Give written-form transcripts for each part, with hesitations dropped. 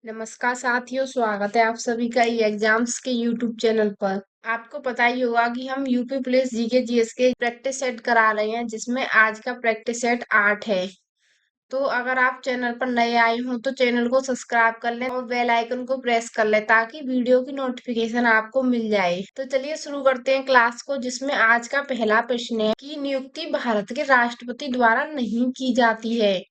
नमस्कार साथियों, स्वागत है आप सभी का ई एग्जाम्स के यूट्यूब चैनल पर। आपको पता ही होगा कि हम यूपी पुलिस जीके जीएस के प्रैक्टिस सेट करा रहे हैं, जिसमें आज का प्रैक्टिस सेट 8 है। तो अगर आप चैनल पर नए आए हो तो चैनल को सब्सक्राइब कर लें और बेल आइकन को प्रेस कर लें ताकि वीडियो की नोटिफिकेशन आपको मिल जाए। तो चलिए शुरू करते हैं क्लास को, जिसमें आज का पहला प्रश्न है कि नियुक्ति भारत के राष्ट्रपति द्वारा नहीं की जाती है।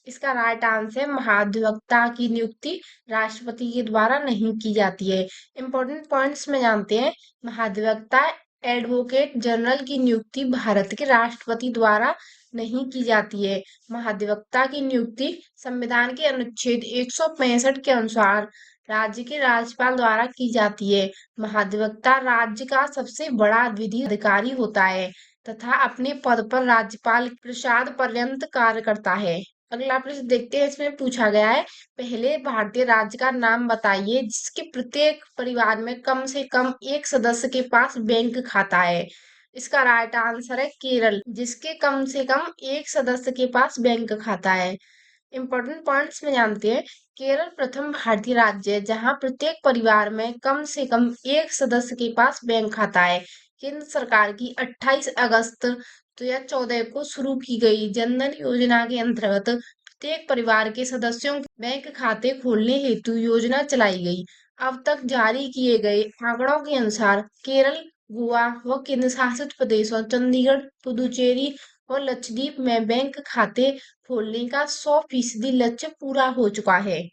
इसका राइट आंसर है महाधिवक्ता की नियुक्ति राष्ट्रपति के द्वारा नहीं की जाती है। इंपॉर्टेंट पॉइंट्स में जानते हैं। महाधिवक्ता एडवोकेट जनरल की नियुक्ति भारत के राष्ट्रपति द्वारा नहीं की जाती है। महाधिवक्ता की नियुक्ति संविधान के अनुच्छेद 165 के अनुसार राज्य के राज्यपाल द्वारा की जाती है। महाधिवक्ता राज्य का सबसे बड़ा विधि अधिकारी होता है तथा अपने पद पर राज्यपाल प्रसाद पर्यंत कार्य करता है। अगला प्रश्न देखते हैं। इसमें पूछा गया है, पहले भारतीय राज्य का नाम बताइए जिसके प्रत्येक परिवार में कम से कम एक सदस्य के पास बैंक खाता है। इसका राइट आंसर है केरल, जिसके कम से कम एक सदस्य के पास बैंक खाता है। इंपॉर्टेंट पॉइंट्स में जानते हैं। केरल प्रथम भारतीय राज्य है जहां प्रत्येक परिवार में कम से कम एक सदस्य के पास बैंक खाता है। केंद्र सरकार की 28 अगस्त 2014 को शुरू की गई जनधन योजना के अंतर्गत प्रत्येक परिवार के सदस्यों के बैंक खाते खोलने हेतु योजना चलाई गई। अब तक जारी किए गए आंकड़ों के अनुसार केरल, गोवा व केंद्र शासित प्रदेशों चंडीगढ़, पुदुचेरी और लक्षद्वीप में बैंक खाते खोलने का 100% लक्ष्य पूरा हो चुका है।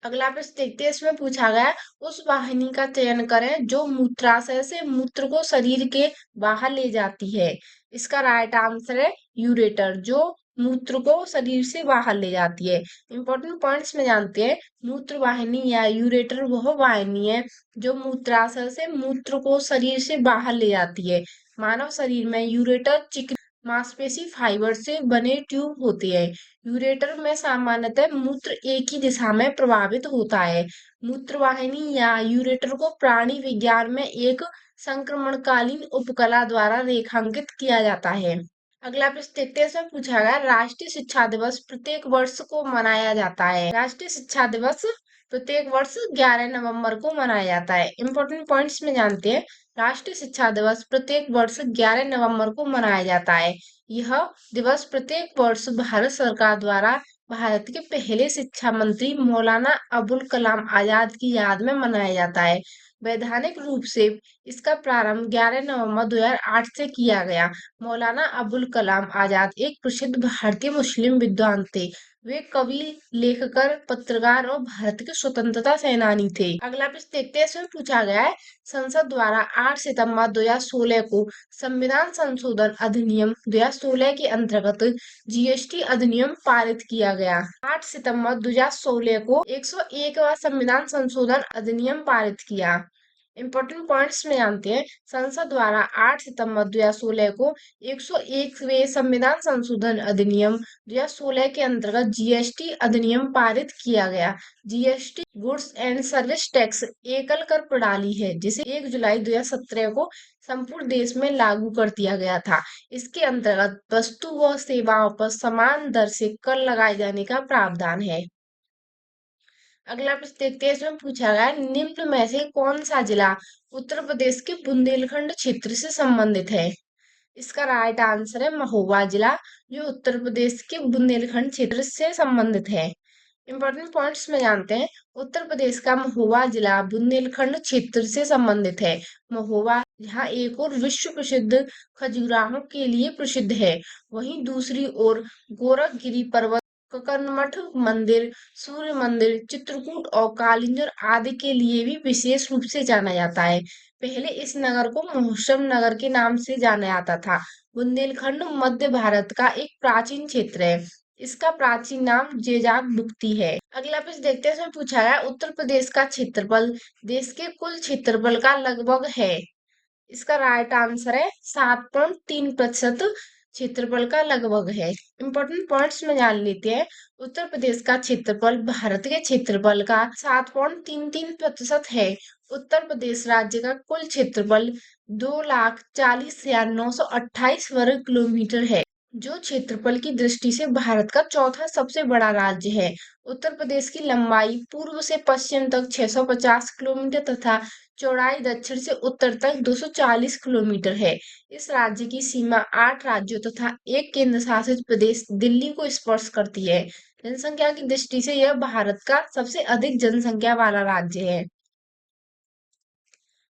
अगला प्रश्न देखते हैं। इसमें पूछा गया है, उस वाहिनी का चयन करें जो मूत्राशय से मूत्र को शरीर के बाहर ले जाती है। इसका राइट आंसर है यूरेटर, जो मूत्र को शरीर से बाहर ले जाती है। इंपॉर्टेंट पॉइंट्स में जानते हैं। मूत्र वाहिनी या यूरेटर वह वाहिनी है जो मूत्राशय से मूत्र को शरीर से बाहर ले जाती है। मानव शरीर में यूरेटर मांसपेशी फाइबर से बने ट्यूब होते हैं। यूरेटर में सामान्यतः मूत्र एक ही दिशा में प्रवाहित होता है। मूत्रवाहिनी या यूरेटर को प्राणी विज्ञान में एक संक्रमणकालीन उपकला द्वारा रेखांकित किया जाता है। अगला प्रश्न देखते हैं। इसमें पूछा गया, राष्ट्रीय शिक्षा दिवस प्रत्येक वर्ष को मनाया जाता है। राष्ट्रीय शिक्षा दिवस प्रत्येक वर्ष 11 नवंबर को मनाया जाता है। इंपॉर्टेंट पॉइंट्स में जानते हैं। राष्ट्रीय शिक्षा दिवस प्रत्येक वर्ष 11 नवंबर को मनाया जाता है। यह दिवस प्रत्येक वर्ष भारत सरकार द्वारा भारत के पहले शिक्षा मंत्री मौलाना अबुल कलाम आजाद की याद में मनाया जाता है। वैधानिक रूप से इसका प्रारंभ 11 नवंबर 2008 से किया गया। मौलाना अबुल कलाम आजाद एक प्रसिद्ध भारतीय मुस्लिम विद्वान थे। वे कवि, लेखकर, पत्रकार और भारत के स्वतंत्रता सेनानी थे। अगला प्रश्न देखते हैं। इसमें पूछा गया है, संसद द्वारा 8 सितंबर 2016 को संविधान संशोधन अधिनियम 2016 के अंतर्गत जीएसटी अधिनियम पारित किया गया। 8 सितंबर 2016 को 101वां संविधान संशोधन अधिनियम पारित किया। इंपॉर्टेंट पॉइंट्स में जानते हैं। संसद द्वारा 8 सितंबर 2016 को 101वें संविधान संशोधन अधिनियम 2016 के अंतर्गत जीएसटी अधिनियम पारित किया गया। GST goods and service tax एकल कर प्रणाली है जिसे 1 जुलाई 2017 को संपूर्ण देश में लागू कर दिया गया था। इसके अंतर्गत वस्तु व सेवाओं पर समान दर से कर लगाए जाने का प्रावधान है। अगला प्रश्न देखते हैं। इसमें पूछा गया है, निम्न में से कौन सा जिला उत्तर प्रदेश के बुंदेलखंड क्षेत्र से संबंधित है। इसका राइट आंसर है महोबा जिला, जो उत्तर प्रदेश के बुंदेलखंड क्षेत्र से संबंधित है। इंपॉर्टेंट पॉइंट्स में जानते हैं। उत्तर प्रदेश का महोबा जिला बुंदेलखंड क्षेत्र से संबंधित है। महोबा यहाँ एक और विश्व प्रसिद्ध खजुराहों के लिए प्रसिद्ध है, वहीं दूसरी ओर गोरखगिरी पर्वत, ककरमठ मंदिर, सूर्य मंदिर, चित्रकूट और कालिंजर आदि के लिए भी विशेष रूप से जाना जाता है। पहले इस नगर को महोत्सव नगर के नाम से जाना जाता था। बुंदेलखंड मध्य भारत का एक प्राचीन क्षेत्र है। इसका प्राचीन नाम जेजाक बुक्ती है। अगला प्रश्न देखते हैं। इसमें पूछा गया, उत्तर प्रदेश का क्षेत्रफल देश के कुल क्षेत्रफल का लगभग है। इसका राइट आंसर है 7.3% क्षेत्रफल का लगभग है। इंपॉर्टेंट पॉइंट्स में जान लेते हैं। उत्तर प्रदेश का क्षेत्रफल भारत के क्षेत्रफल का 7.33% है। उत्तर प्रदेश राज्य का कुल क्षेत्रफल 2,40,928 वर्ग किलोमीटर है। जो क्षेत्रफल की दृष्टि से भारत का चौथा सबसे बड़ा राज्य है। उत्तर प्रदेश की लंबाई पूर्व से पश्चिम तक 650 किलोमीटर तथा चौड़ाई दक्षिण से उत्तर तक 240 किलोमीटर है। इस राज्य की सीमा 8 राज्यों तथा एक केंद्र शासित प्रदेश दिल्ली को स्पर्श करती है। जनसंख्या की दृष्टि से यह भारत का सबसे अधिक जनसंख्या वाला राज्य है।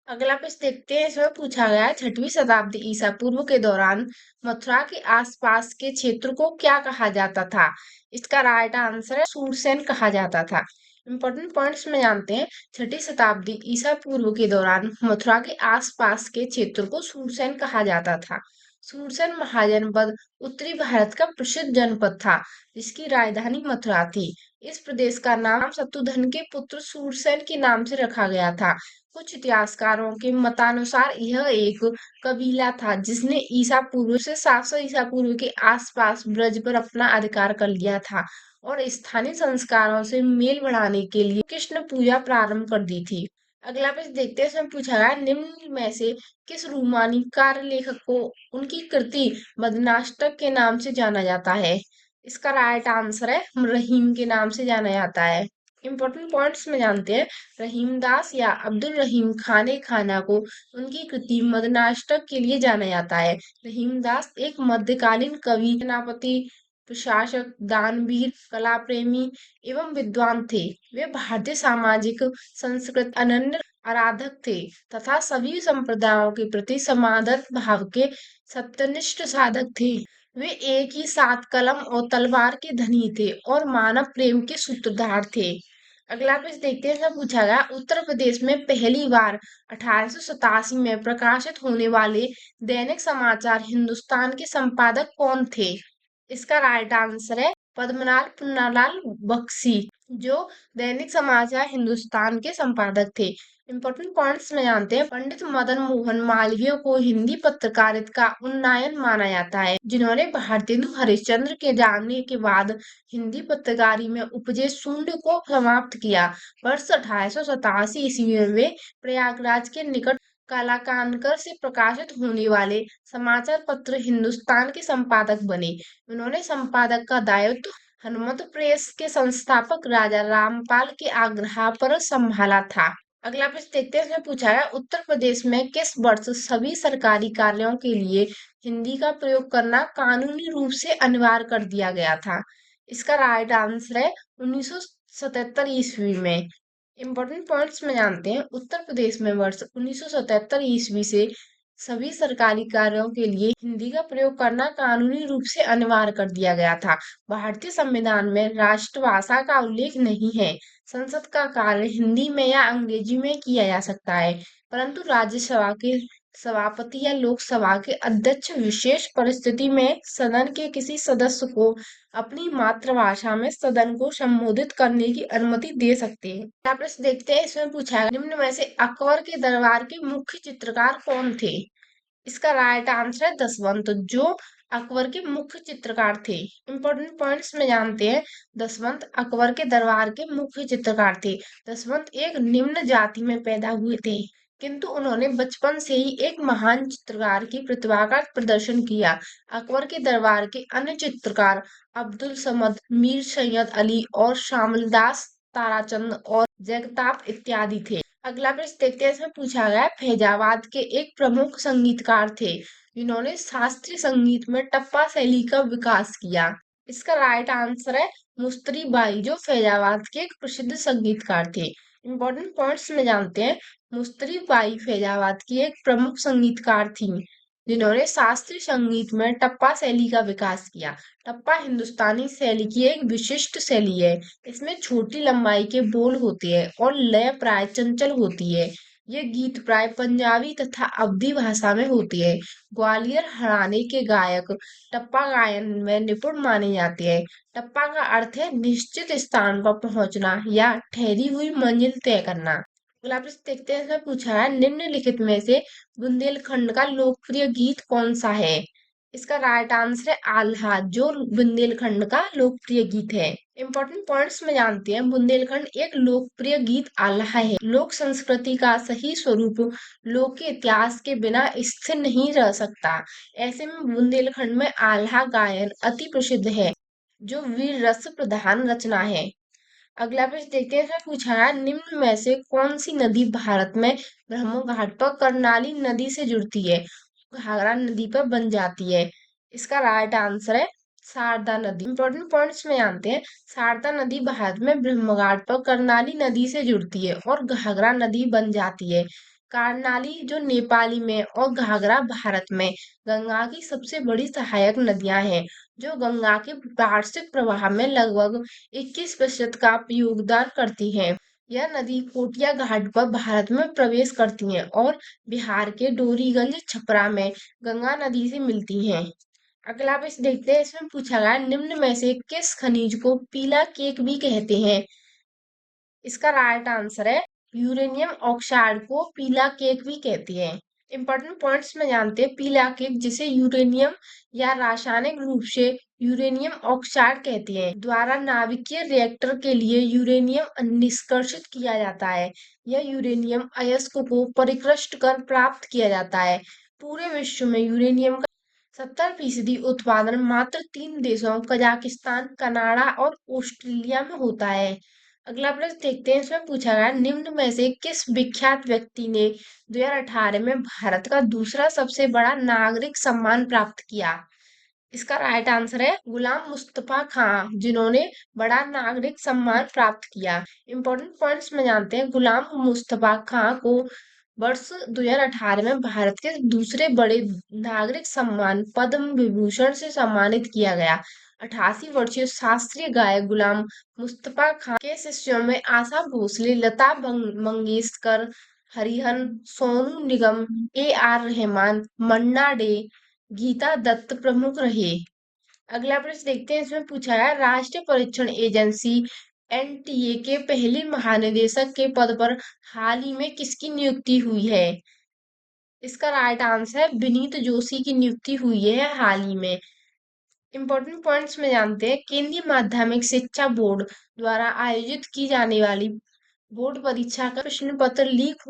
अगला प्रश्न देखते हैं। इसमें पूछा गया है 6वीं शताब्दी ईसा पूर्व के दौरान मथुरा के आसपास के क्षेत्र को क्या कहा जाता था। इसका राइट आंसर है सूरसेन कहा जाता था। इंपॉर्टेंट पॉइंट्स में जानते हैं। 6वीं शताब्दी ईसा पूर्व के दौरान मथुरा के आसपास के क्षेत्र को सूरसेन कहा जाता था। सूरसेन महाजनपद उत्तरी भारत का प्रसिद्ध जनपद था, जिसकी राजधानी मथुरा थी। इस प्रदेश का नाम शत्रुघ्न के पुत्र सूरसेन के नाम से रखा गया था। कुछ इतिहासकारों के मतानुसार यह एक कबीला था जिसने ईसा पूर्व से 700 ईसा पूर्व के आसपास ब्रज पर अपना अधिकार कर लिया था और स्थानीय संस्कारों से मेल बढ़ाने के लिए कृष्ण पूजा प्रारंभ कर दी थी। अगला प्रश्न देखते हैं। इसमें पूछा गया निम्न में से किस रूमानी कार्य लेखक को उनकी कृति मदनाष्टक के नाम से जाना जाता है। इसका राइट आंसर है रहीम के नाम से जाना जाता है। इंपॉर्टेंट पॉइंट्स में जानते हैं। रहीमदास या अब्दुल रहीम खाने खाना को उनकी कृति मदनाष्टक के लिए जाना जाता है। रहीमदास एक मध्यकालीन कवि, सेनापति, प्रशासक, दानवीर, कला प्रेमी एवं विद्वान थे। वे भारतीय सामाजिक संस्कृत अनन्य आराधक थे तथा सभी संप्रदायों के प्रति समादर भाव के सत्यनिष्ठ साधक थे। वे एक ही साथ कलम और तलवार के धनी थे और मानव प्रेम के सूत्रधार थे। अगला प्रश्न देखते हैं। इसमें पूछा गया उत्तर प्रदेश में पहली बार 1887 में प्रकाशित होने वाले दैनिक समाचार हिंदुस्तान के संपादक कौन थे। इसका राइट आंसर है पद्मनाभ पुन्नालाल बख्शी, जो दैनिक समाचार हिंदुस्तान के संपादक थे। इंपॉर्टेंट पॉइंट्स में जानते हैं। पंडित मदन मोहन मालवीय को हिंदी पत्रकारिता का उन्नयन माना जाता है, जिन्होंने भारतेंदु हरिश्चंद्र के जानने के बाद हिंदी पत्रकारिता में उपजे शून्य को समाप्त किया। वर्ष 1887 ईस्वी में वे प्रयागराज के निकट कालाकानकर से प्रकाशित होने वाले समाचार पत्र हिंदुस्तान के संपादक बने। उन्होंने संपादक का दायित्व हनुमत प्रेस के संस्थापक राजा रामपाल के आग्रह पर संभाला था। अगला प्रश्न देखते हैं। इसमें पूछा है उत्तर प्रदेश में किस वर्ष सभी सरकारी कार्यों के लिए हिंदी का प्रयोग करना कानूनी रूप से अनिवार्य कर दिया गया था। इसका राइट आंसर है 1977 ईस्वी में। इंपॉर्टेंट पॉइंट्स में जानते हैं। उत्तर प्रदेश में वर्ष 1977 ईस्वी से सभी सरकारी कार्यों के लिए हिंदी का प्रयोग करना कानूनी रूप से अनिवार्य कर दिया गया था। भारतीय संविधान में राष्ट्रभाषा का उल्लेख नहीं है। संसद का कार्य हिंदी में या अंग्रेजी में किया जा सकता है, परंतु राज्यसभा के सभापति या लोकसभा के अध्यक्ष विशेष परिस्थिति में सदन के किसी सदस्य को अपनी मातृभाषा में सदन को संबोधित करने की अनुमति दे सकते हैं। क्या प्रश्न देखते हैं। इसमें पूछा है निम्न में से अकबर के दरबार के मुख्य चित्रकार कौन थे। इसका राइट आंसर है दसवंत, जो अकबर के मुख्य चित्रकार थे। इंपॉर्टेंट पॉइंट्स में जानते हैं। दसवंत अकबर के दरबार के मुख्य चित्रकार थे। दसवंत एक निम्न जाति में पैदा हुए थे, किंतु उन्होंने बचपन से ही एक महान चित्रकार की प्रतिभा का प्रदर्शन किया। अकबर के दरबार के अन्य चित्रकार अब्दुल समद, मीर सैयद अली और शामलदास, ताराचंद और जगताप इत्यादि थे। अगला प्रश्न देखते हैं। इसमें पूछा गया है फैजाबाद के एक प्रमुख संगीतकार थे, जिन्होंने शास्त्रीय संगीत में टप्पा शैली का विकास किया। इसका राइट आंसर है मुस्तरी बाई, जो फैजाबाद के एक प्रसिद्ध संगीतकार थे। इंपॉर्टेंट पॉइंट्स में जानते हैं। मुस्तरी बाई फैजाबाद की एक प्रमुख संगीतकार थी, जिन्होंने शास्त्रीय संगीत में टप्पा शैली का विकास किया। टप्पा हिंदुस्तानी शैली की एक विशिष्ट शैली है। इसमें छोटी लंबाई के बोल होते हैं और लय प्राय चंचल होती है। ये गीत प्राय पंजाबी तथा अवधी भाषा में होती है। ग्वालियर घराने के गायक टप्पा गायन में निपुण माने जाते हैं। टप्पा का अर्थ है निश्चित स्थान पर पहुंचना या ठहरी हुई मंजिल तय करना। अगला प्रश्न देखते हैं। इसमें पूछा है निम्नलिखित में से बुंदेलखंड का लोकप्रिय गीत कौन सा है। इसका राइट आंसर है आल्हा, जो बुंदेलखंड का लोकप्रिय गीत है। इंपॉर्टेंट पॉइंट्स में जानते हैं, बुंदेलखंड एक लोकप्रिय गीत आल्हा है। लोक संस्कृति का सही स्वरूप लोक के इतिहास के बिना स्थिर नहीं रह सकता। ऐसे में बुंदेलखंड में आल्हा गायन अति प्रसिद्ध है, जो वीर रस प्रधान रचना है। अगला प्रश्न देखते हैं, इसमें पूछा है निम्न में से कौन सी नदी भारत में ब्रह्म घाट पर कर्णाली नदी से जुड़ती है, घाघरा नदी पर बन जाती है। इसका राइट आंसर है शारदा नदी। इंपॉर्टेंट पॉइंट्स में जानते हैं, शारदा नदी भारत में ब्रह्म घाट पर कर्णाली नदी से जुड़ती है और घाघरा नदी बन जाती है। कर्णाली जो नेपाली में और घाघरा भारत में गंगा की सबसे बड़ी सहायक नदियां हैं, जो गंगा के वार्षिक प्रवाह में लगभग 21% का योगदान करती हैं। यह नदी कोटिया घाट पर भारत में प्रवेश करती हैं और बिहार के डोरीगंज छपरा में गंगा नदी से मिलती हैं। अगला प्रश्न देखते हैं, इसमें पूछा गया निम्न में से किस खनिज को पीला केक भी कहते हैं। इसका राइट आंसर है यूरेनियम ऑक्साइड को पीला केक भी कहते हैं। इंपॉर्टेंट पॉइंट्स में जानते हैं, पीला केक जिसे यूरेनियम या रासायनिक रूप से यूरेनियम ऑक्साइड कहते हैं, द्वारा नाभिकीय रिएक्टर के लिए यूरेनियम निष्कर्षित किया जाता है। यह यूरेनियम अयस्क को परिष्कृत कर प्राप्त किया जाता है। पूरे विश्व में यूरेनियम का 70% उत्पादन मात्र 3 देशों कजाकिस्तान, कनाडा और ऑस्ट्रेलिया में होता है। अगला प्रश्न देखते हैं, इसमें पूछा गया निम्न में से किस विख्यात व्यक्ति ने 2018 में भारत का दूसरा सबसे बड़ा नागरिक सम्मान प्राप्त किया। इसका राइट आंसर है गुलाम मुस्तफा खां, जिन्होंने बड़ा नागरिक सम्मान प्राप्त किया। इंपॉर्टेंट पॉइंट्स में जानते हैं, गुलाम मुस्तफा खां को वर्ष 2018 में भारत के दूसरे बड़े नागरिक सम्मान पद्म विभूषण से सम्मानित किया गया। 88 वर्षीय शास्त्रीय गायक गुलाम मुस्तफा खान के शिष्यों में आशा भोसले, लता मंगेशकर, हरिहरन, सोनू निगम, AR रहमान, मन्ना डे, गीता दत्त प्रमुख रहे। अगला प्रश्न देखते हैं, इसमें पूछा है राष्ट्रीय परीक्षण एजेंसी NTA के पहले महानिदेशक के पद पर हाल ही में किसकी नियुक्ति हुई है। इसका राइट आंसर है विनीत जोशी की नियुक्ति हुई है हाल ही में। इंपॉर्टेंट पॉइंट्स में जानते हैं, केंद्रीय माध्यमिक शिक्षा बोर्ड द्वारा आयोजित की जाने वाली बोर्ड परीक्षा का प्रश्न पत्र लीक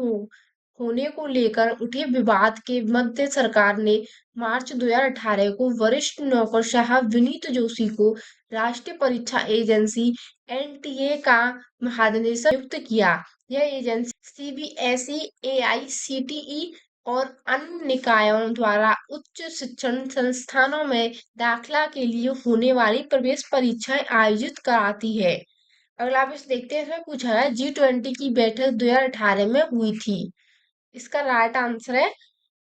होने को लेकर उठे विवाद के मध्य सरकार ने मार्च 2018 को वरिष्ठ नौकरशाह विनीत जोशी को राष्ट्रीय परीक्षा एजेंसी NTA का महानिदेशक नियुक्त किया। यह एजेंसी CBSE, AICTE और अन्य निकायों द्वारा उच्च शिक्षण संस्थानों में दाखिला के लिए होने वाली प्रवेश परीक्षाएं आयोजित कराती है। अगला प्रश्न देखते हैं, इसमें पूछा है G20 की बैठक 2018 में हुई थी। इसका राइट आंसर है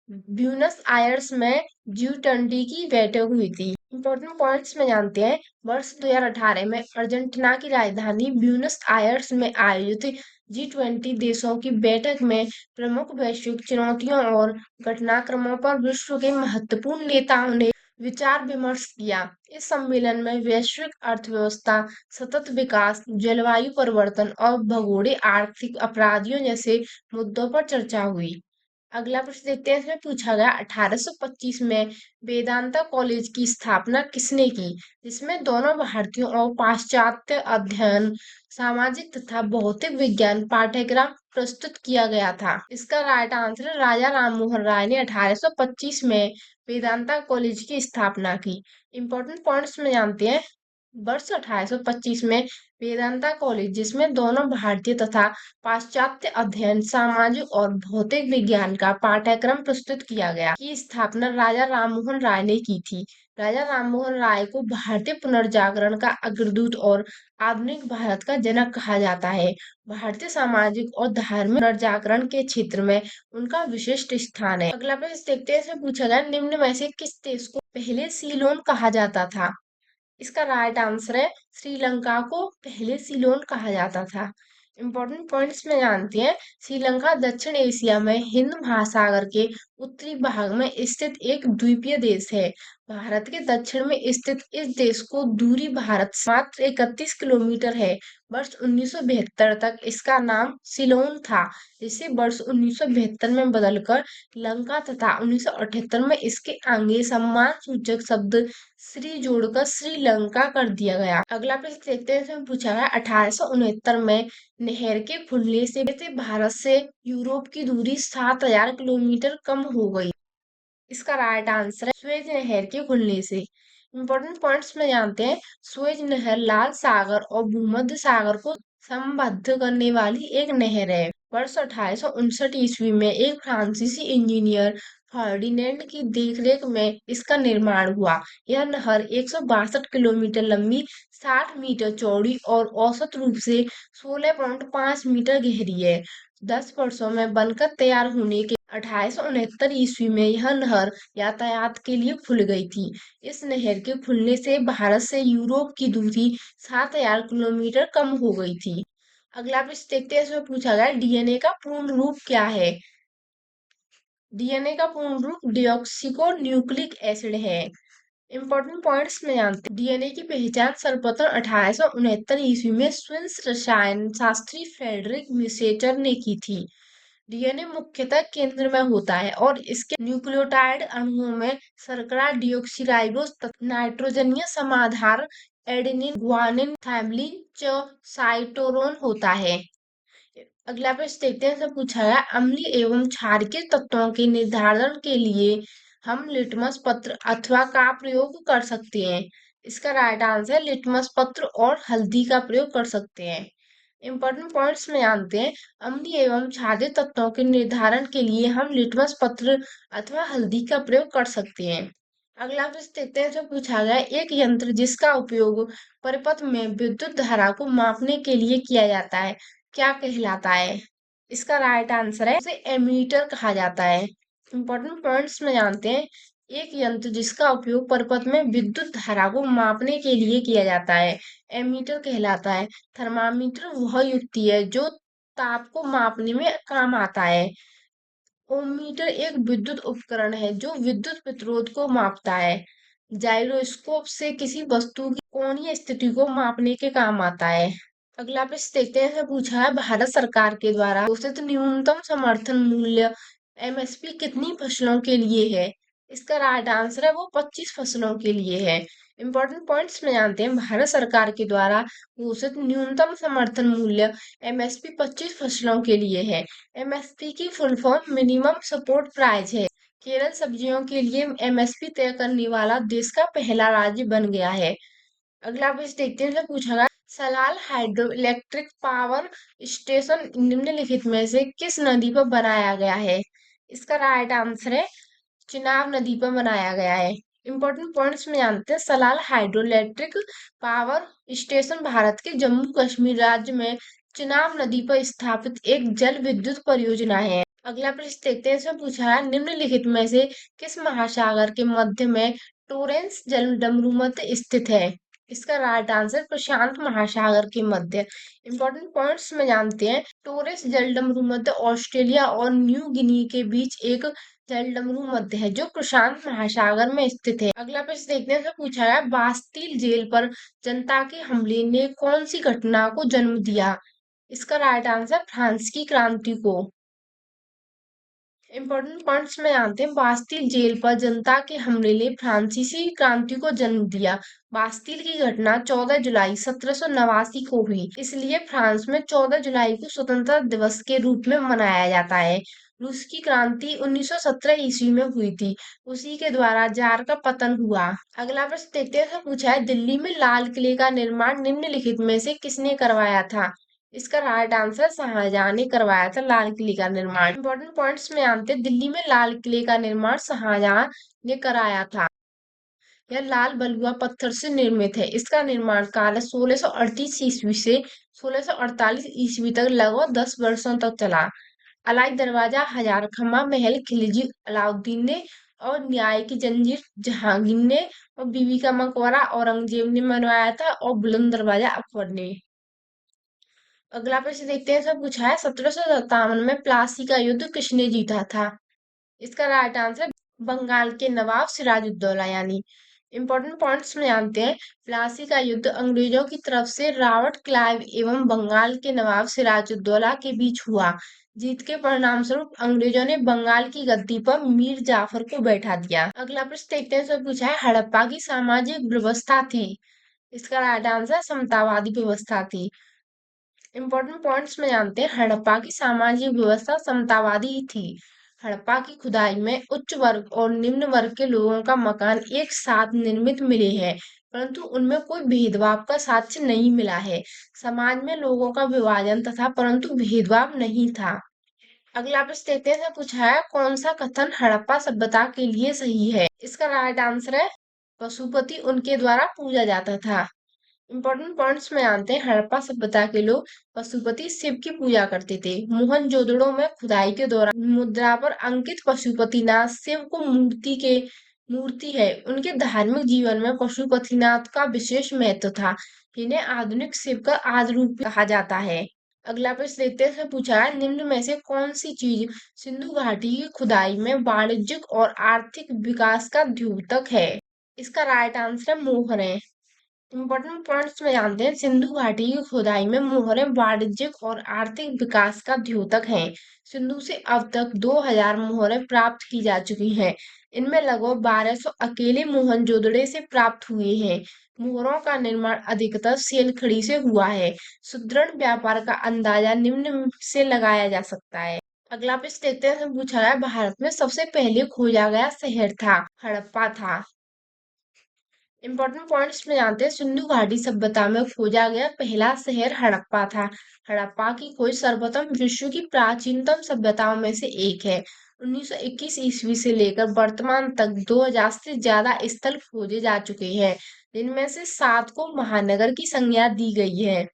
ब्यूनस आयर्स में G20 की बैठक हुई थी। इंपॉर्टेंट पॉइंट्स में जानते हैं, वर्ष 2018 में अर्जेंटीना की राजधानी ब्यूनस आयर्स में आयोजित G20 देशों की बैठक में प्रमुख वैश्विक चुनौतियों और घटनाक्रमों पर विश्व के महत्वपूर्ण नेताओं ने विचार विमर्श किया। इस सम्मेलन में वैश्विक अर्थव्यवस्था, सतत विकास, जलवायु परिवर्तन और भगोड़े आर्थिक अपराधियों जैसे मुद्दों पर चर्चा हुई। अगला प्रश्न देखते हैं, इसमें पूछा गया 1825 में वेदांता कॉलेज की स्थापना किसने की, जिसमें दोनों भारतीयों और पाश्चात्य अध्ययन, सामाजिक तथा भौतिक विज्ञान पाठ्यक्रम प्रस्तुत किया गया था। इसका राइट आंसर है राजा राममोहन राय ने 1825 में वेदांता कॉलेज की स्थापना की। इंपॉर्टेंट पॉइंट्स में जानते हैं, वर्ष 1825 में वेदांता कॉलेज, जिसमें दोनों भारतीय तथा पाश्चात्य अध्ययन, सामाजिक और भौतिक विज्ञान का पाठ्यक्रम प्रस्तुत किया गया, की स्थापना राजा राममोहन राय ने की थी। राजा राममोहन राय को भारतीय पुनर्जागरण का अग्रदूत और आधुनिक भारत का जनक कहा जाता है। भारतीय सामाजिक और धार्मिक पुनर्जागरण के क्षेत्र में उनका विशिष्ट स्थान है। अगला प्रश्न देखते हैं, इसमें पूछा गया निम्न में से किस देश को पहले सीलोन कहा जाता था। इसका राइट आंसर है श्रीलंका को पहले सीलोन कहा जाता था। इम्पोर्टेंट पॉइंट्स में जानते हैं। श्रीलंका दक्षिण एशिया में हिंद महासागर के उत्तरी भाग में स्थित एक द्वीपीय देश है। भारत के दक्षिण में स्थित इस देश को दूरी भारत से मात्र 31 किलोमीटर है। वर्ष 1972 तक इसका नाम सिलोन था, जिसे वर्ष 1972 में बदलकर लंका तथा 1978 में इसके आगे सम्मान सूचक शब्द श्री जोड़कर श्रीलंका कर दिया गया। अगला प्रश्न देखते हैं। इसमें पूछा गया 1869 में नहर के खुलने से भारत से यूरोप की दूरी 7,000 किलोमीटर कम हो गई। इसका राइट आंसर है सुएज नहर के खुलने से। इंपॉर्टेंट पॉइंट्स में जानते हैं। सुएज नहर लाल सागर और भूमध्य सागर को संबद्ध करने वाली एक नहर है। वर्ष 1859 ईस्वी में एक फ्रांसीसी इंजीनियर फर्डिनेंड की देखरेख में इसका निर्माण हुआ। यह नहर 162 किलोमीटर लंबी, 60 मीटर चौड़ी और औसत रूप से 16.5 मीटर गहरी है। 10 वर्षों में बनकर तैयार होने के 1869 ईस्वी में यह नहर यातायात के लिए खुल गई थी। इस नहर के खुलने से भारत से यूरोप की दूरी 7,000 किलोमीटर कम हो गई थी। अगला प्रश्न देखते हैं। इसमें पूछा गया डीएनए का पूर्ण रूप क्या है। डीएनए का पूर्ण रूप डिऑक्सिको न्यूक्लिक एसिड है। इंपॉर्टेंट पॉइंट्स में जानते हैं। डीएनए की पहचान सर्वप्रथम 1869 ईस्वी में स्विस रसायन शास्त्री फ्रेडरिक मिसेचर ने की थी। डीएनए मुख्यतः केंद्र में होता है और इसके न्यूक्लियोटाइड अणुओं में शर्करा डीऑक्सीराइबोस तथा नाइट्रोजनीय समाधार एडेनिन गुआनिन थाइमिन च साइटोरोन होता है। अगला प्रश्न देखते हैं। सब पूछा गया अम्लीय एवं क्षारीय तत्वों के निर्धारण के लिए हम लिटमस पत्र अथवा का प्रयोग कर सकते हैं। इसका राइट आंसर है लिटमस पत्र और हल्दी का प्रयोग कर सकते हैं। इंपॉर्टेंट पॉइंट्स में जानते हैं। अम्लीय एवं क्षारीय तत्वों के निर्धारण के लिए हम लिटमस पत्र अथवा हल्दी का प्रयोग कर सकते हैं। अगला प्रश्न देखते हैं। जो पूछा गया एक यंत्र जिसका उपयोग परिपथ में विद्युत धारा को मापने के लिए किया जाता है, क्या कहलाता है। इसका राइट आंसर है उसे एमीटर कहा जाता है। इंपॉर्टेंट पॉइंट्स में जानते हैं। एक यंत्र जिसका उपयोग परिपथ में विद्युत धारा को मापने के लिए किया जाता है, एमीटर कहलाता है। थर्मामीटर वह युक्ति है जो ताप को मापने में काम आता है। ओममीटर एक विद्युत उपकरण है जो विद्युत प्रतिरोध को मापता है। जाइरोस्कोप से किसी वस्तु की कोणीय स्थिति को मापने के काम आता है। अगला प्रश्न देखते हैं। इसमें पूछा है भारत सरकार के द्वारा घोषित न्यूनतम समर्थन मूल्य एमएसपी कितनी फसलों के लिए है। इसका राइट आंसर है वो 25 फसलों के लिए है। इंपॉर्टेंट पॉइंट्स में जानते हैं। भारत सरकार के द्वारा घोषित न्यूनतम समर्थन मूल्य एमएसपी 25 फसलों के लिए है। एमएसपी की full form minimum support price है। केरल सब्जियों के लिए एमएसपी तय करने वाला देश का पहला राज्य बन गया है। अगला प्रश्न देखते हैं। पूछा गया Salal hydro electric power station निम्नलिखित में से किस नदी पर बनाया गया है। इसका राइट आंसर है चिनाब नदी पर बनाया गया है। इंपॉर्टेंट पॉइंट्स में जानते हैं। Salal hydro electric power station Bharat के जम्मू कश्मीर राज्य में चिनाब नदी पर स्थापित एक जल विद्युत परियोजना है। अगला प्रश्न देखते हैं। इसमें पूछा है निम्नलिखित में से किस महासागर के मध्य में टोरेंस जल डमरू मध्य स्थित है। इसका राइट आंसर प्रशांत महासागर के मध्य। इंपॉर्टेंट पॉइंट्स में जानते हैं। टोरेस जलडमरू मध्य ऑस्ट्रेलिया और न्यू गिनी के बीच एक जलडमरू मध्य है जो प्रशांत महासागर में स्थित है। अगला प्रश्न देखते हैं। पूछा है बास्तील जेल पर जनता के हमले ने कौन सी घटना को जन्म दिया। इसका राइट आंसर फ्रांस की क्रांति को। इंपॉर्टेंट पॉइंट्स में जानते हैं। बास्तील जेल पर जनता के हमले ने फ्रांसीसी क्रांति को जन्म दिया। बास्तील की घटना 14 जुलाई 1789 को हुई, इसलिए फ्रांस में 14 जुलाई को स्वतंत्रता दिवस के रूप में मनाया जाता है। रूस की क्रांति 1917 ईस्वी में हुई थी, उसी के द्वारा जार का पतन हुआ। अगला प्रश्न देखते हैं। पूछा है दिल्ली में लाल किले का निर्माण निम्नलिखित में से किसने करवाया था। इसका राइट आंसर शाहजहां ने करवाया था लाल किले का निर्माण। इंपॉर्टेंट पॉइंट्स में जानते हैं। दिल्ली में लाल किले का निर्माण शाहजहां ने कराया था। यह लाल बलुआ पत्थर से निर्मित है। इसका निर्माण काल 1638 ईस्वी से 1648 ईस्वी तक लगभग 10 वर्षों तक चला। अलाई दरवाजा, हजार खम्मा महल खिलजी अलाउद्दीन ने और न्याय की जंजीर जहांगीर ने और बीबी का मकबरा औरंगजेब ने बनवाया था और बुलंद दरवाजा अकबर ने। अगला प्रश्न देखते हैं। सब पूछा है 1757 में प्लासी का युद्ध किसने जीता था? इसका राइट आंसर बंगाल के नवाब सिराजुद्दौला यानी। इंपॉर्टेंट पॉइंट्स में जानते हैं। प्लासी का युद्ध अंग्रेजों की तरफ से रॉबर्ट क्लाइव एवं बंगाल के नवाब सिराजुद्दौला के बीच हुआ। जीत के परिणाम स्वरूप अंग्रेजों ने बंगाल की गद्दी पर मीर जाफर को बैठा दिया। अगला प्रश्न देखते हैं। सब पूछा है हड़प्पा की सामाजिक व्यवस्था थी। इसका राइट आंसर समतावादी व्यवस्था थी। इंपॉर्टेंट पॉइंट्स में जानते हैं। हड़प्पा की सामाजिक व्यवस्था समतावादी ही थी। हड़प्पा की खुदाई में उच्च वर्ग और निम्न वर्ग के लोगों का मकान एक साथ निर्मित मिले हैं, परंतु उनमें कोई भेदभाव का साक्ष्य नहीं मिला है। समाज में लोगों का विभाजन तथा परंतु भेदभाव नहीं था। अगला प्रश्न देखते हैं। पूछा है कौन सा कथन हड़प्पा सभ्यता के लिए सही है? इसका राइट आंसर है पशुपति उनके द्वारा पूजा जाता था। इंपॉर्टेंट पॉइंट्स में आते हैं। हड़प्पा सभ्यता के लोग पशुपति शिव की पूजा करते थे। मोहनजोदड़ो में खुदाई के दौरान मुद्रा पर अंकित पशुपतिनाथ शिव को मूर्ति है। उनके धार्मिक जीवन में पशुपतिनाथ का विशेष महत्व था। इन्हें आधुनिक शिव का आदि रूप कहा जाता है। अगला प्रश्न देखते हैं। पूछा है निम्न में से कौन सी चीज सिंधु घाटी की खुदाई में वाणिज्यिक और आर्थिक विकास का द्योतक है? इसका राइट आंसर है मोहर है। इंपॉर्टेंट पॉइंट्स में जानते हैं। सिंधु घाटी की खुदाई में मोहरें वाणिज्यिक और आर्थिक विकास का द्योतक हैं। सिंधु से अब तक 2000 मोहरें प्राप्त की जा चुकी हैं। इनमें लगभग 1200 अकेले मोहनजोदड़ो से प्राप्त हुए हैं। मोहरों का निर्माण अधिकतर सेलखड़ी से हुआ है। सुदृढ़ व्यापार का अंदाजा निम्न से लगाया जा सकता है। अगला प्रश्न देखते हैं। पूछा है भारत में सबसे पहले खोजा गया शहर था। हड़प्पा था। इंपॉर्टेंट पॉइंट्स में जानते हैं। सिंधु घाटी सभ्यता में खोजा गया पहला शहर हड़प्पा था। हड़प्पा की खोज सर्वप्रथम विश्व की प्राचीनतम सभ्यताओं में से एक है। 1921 ईस्वी से लेकर वर्तमान तक 2000 से ज्यादा स्थल खोजे जा चुके हैं, जिनमें से 7 को महानगर की संज्ञा दी गई है।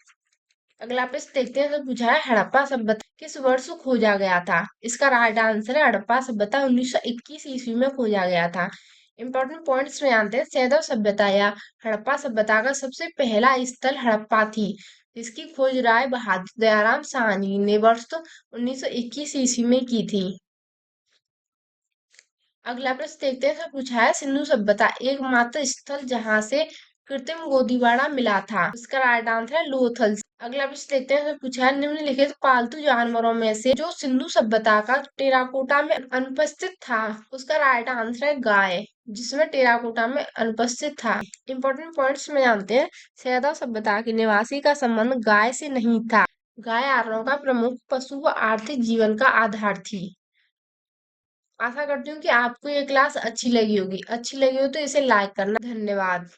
अगला प्रश्न देखते हैं। तो पूछा है हड़प्पा सभ्यता किस वर्ष खोजा गया था? इसका राइट आंसर है हड़प्पा सभ्यता 1921 ईस्वी में खोजा गया था। इंपॉर्टेंट पॉइंट्स में जानते हैं। सैदव सभ्यता या हड़प्पा सभ्यता का सबसे पहला स्थल हड़प्पा थी, जिसकी खोज राय बहादुर दयाराम साहनी ने वर्ष 1921 ईस्वी में की थी। अगला प्रश्न देखते हैं। तो पूछा है सिंधु सभ्यता एकमात्र स्थल जहां से कृत्रिम गोदीबाड़ा मिला था। इसका राइट आंसर है लोथल। अगला प्रश्न देखते हैं। तो पूछा है निम्नलिखित पालतू जानवरों में से जो सिंधु सभ्यता का टेराकोटा में अनुपस्थित था। उसका राइट आंसर है गाय, जिसमें टेराकोटा में अनुपस्थित था। इंपॉर्टेंट पॉइंट्स में जानते हैं। सैदव सभ्यता के निवासी का संबंध गाय से नहीं था। गाय आर्यों का प्रमुख पशु व आर्थिक जीवन का आधार थी। आशा करती हूँ कि आपको ये क्लास अच्छी लगी होगी। अच्छी लगी हो तो इसे लाइक करना। धन्यवाद।